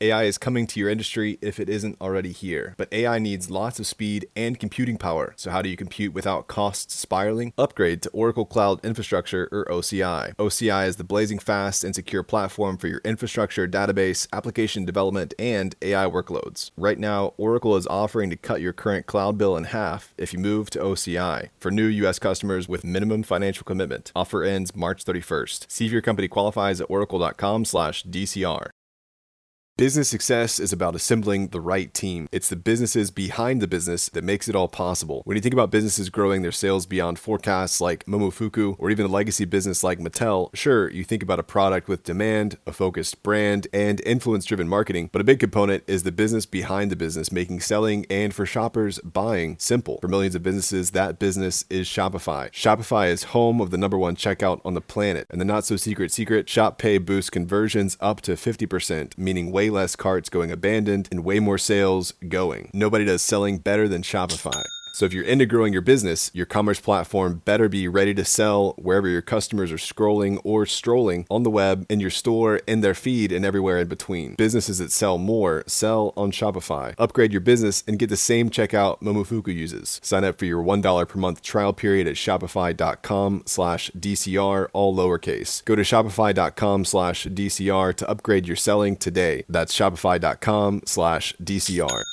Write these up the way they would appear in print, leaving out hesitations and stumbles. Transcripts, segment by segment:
AI is coming to your industry if it isn't already here. But AI needs lots of speed and computing power. So how do you compute without costs spiraling? Upgrade to Oracle Cloud Infrastructure, or OCI. OCI is the blazing fast and secure platform for your infrastructure, database, application development, and AI workloads. Right now, Oracle is offering to cut your current cloud bill in half if you move to OCI for new US customers with minimum financial commitment. Offer ends March 31st. See if your company qualifies at oracle.com/DCR. Business success is about assembling the right team. It's the businesses behind the business that makes it all possible. When you think about businesses growing their sales beyond forecasts like Momofuku, or even a legacy business like Mattel, sure, you think about a product with demand, a focused brand, and influence-driven marketing, but a big component is the business behind the business, making selling and, for shoppers, buying simple. For millions of businesses, that business is Shopify. Shopify is home of the #1 checkout on the planet, and the not-so-secret Shop Pay boosts conversions up to 50%, meaning way less carts going abandoned and way more sales going. Nobody does selling better than Shopify. So if you're into growing your business, your commerce platform better be ready to sell wherever your customers are scrolling or strolling on the web, in your store, in their feed, and everywhere in between. Businesses that sell more sell on Shopify. Upgrade your business and get the same checkout Momofuku uses. Sign up for your $1 per month trial period at shopify.com/DCR, all lowercase. Go to shopify.com/DCR to upgrade your selling today. That's shopify.com/DCR.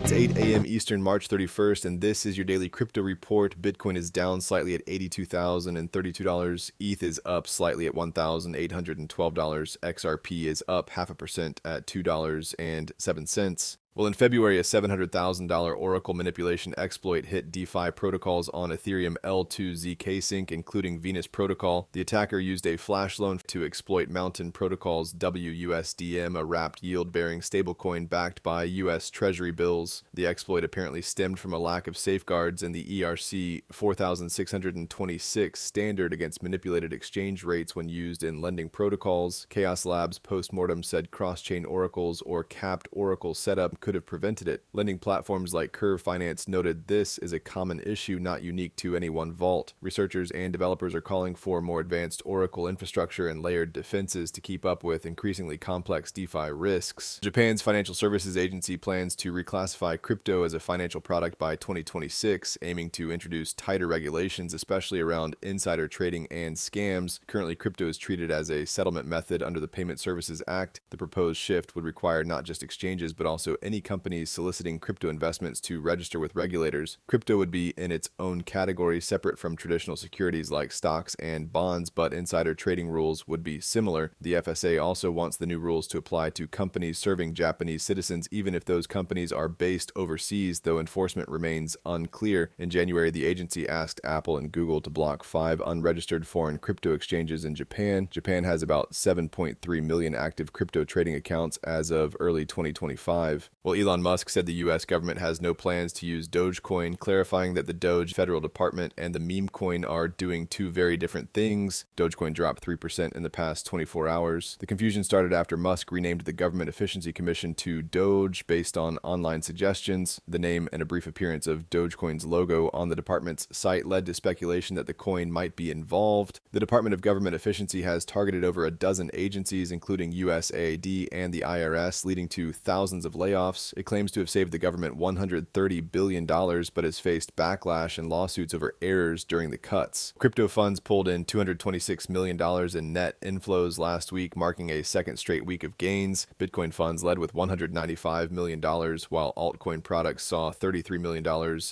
It's 8 a.m. Eastern, March 31st, and this is your daily crypto report. Bitcoin is down slightly at $82,032. ETH is up slightly at $1,812. XRP is up 0.5% at $2.07. Well, in February, a $700,000 Oracle manipulation exploit hit DeFi protocols on Ethereum L2 Sync, including Venus Protocol. The attacker used a flash loan to exploit Mountain Protocol's WUSDM, a wrapped yield-bearing stablecoin backed by U.S. Treasury bills. The exploit apparently stemmed from a lack of safeguards in the ERC 4626 standard against manipulated exchange rates when used in lending protocols. Chaos Labs postmortem said cross-chain oracles or capped oracle setup could have prevented it. Lending platforms like Curve Finance noted this is a common issue not unique to any one vault. Researchers and developers are calling for more advanced Oracle infrastructure and layered defenses to keep up with increasingly complex DeFi risks. Japan's financial services agency plans to reclassify crypto as a financial product by 2026, aiming to introduce tighter regulations, especially around insider trading and scams. Currently, crypto is treated as a settlement method under the Payment Services Act. The proposed shift would require not just exchanges, but also any companies soliciting crypto investments to register with regulators. Crypto would be in its own category, separate from traditional securities like stocks and bonds, but insider trading rules would be similar. The FSA also wants the new rules to apply to companies serving Japanese citizens, even if those companies are based overseas, though enforcement remains unclear. In January, the agency asked Apple and Google to block 5 unregistered foreign crypto exchanges in Japan. Japan has about 7.3 million active crypto trading accounts as of early 2025. Well, Elon Musk said the US government has no plans to use Dogecoin, clarifying that the Doge Federal Department and the meme coin are doing two very different things. Dogecoin dropped 3% in the past 24 hours. The confusion started after Musk renamed the Government Efficiency Commission to Doge based on online suggestions. The name and a brief appearance of Dogecoin's logo on the department's site led to speculation that the coin might be involved. The Department of Government Efficiency has targeted over a dozen agencies, including USAID and the IRS, leading to thousands of layoffs. It claims to have saved the government $130 billion, but has faced backlash and lawsuits over errors during the cuts. Crypto funds pulled in $226 million in net inflows last week, marking a second straight week of gains. Bitcoin funds led with $195 million, while altcoin products saw $33 million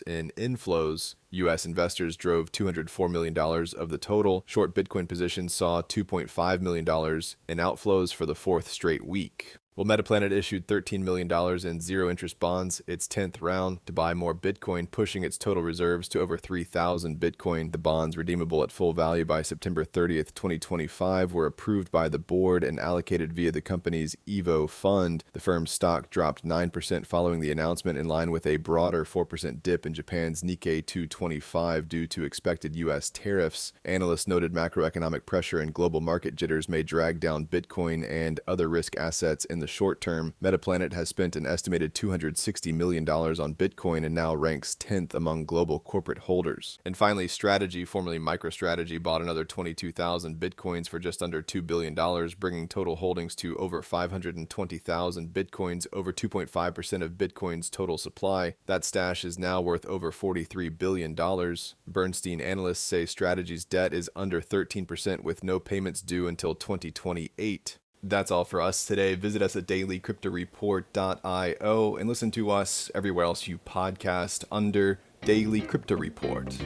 in inflows. U.S. investors drove $204 million of the total. Short Bitcoin positions saw $2.5 million in outflows for the fourth straight week. Well, Metaplanet issued $13 million in zero-interest bonds, its 10th round, to buy more Bitcoin, pushing its total reserves to over 3,000 Bitcoin. The bonds, redeemable at full value by September 30th, 2025, were approved by the board and allocated via the company's Evo fund. The firm's stock dropped 9% following the announcement, in line with a broader 4% dip in Japan's Nikkei 225 due to expected U.S. tariffs. Analysts noted macroeconomic pressure and global market jitters may drag down Bitcoin and other risk assets in the short term. Metaplanet has spent an estimated $260 million on Bitcoin and now ranks 10th among global corporate holders. And finally, Strategy, formerly MicroStrategy, bought another 22,000 Bitcoins for just under $2 billion, bringing total holdings to over 520,000 Bitcoins, over 2.5% of Bitcoin's total supply. That stash is now worth over $43 billion. Bernstein analysts say Strategy's debt is under 13% with no payments due until 2028. That's all for us today. Visit us at dailycryptoreport.io and listen to us everywhere else you podcast under Daily Crypto Report.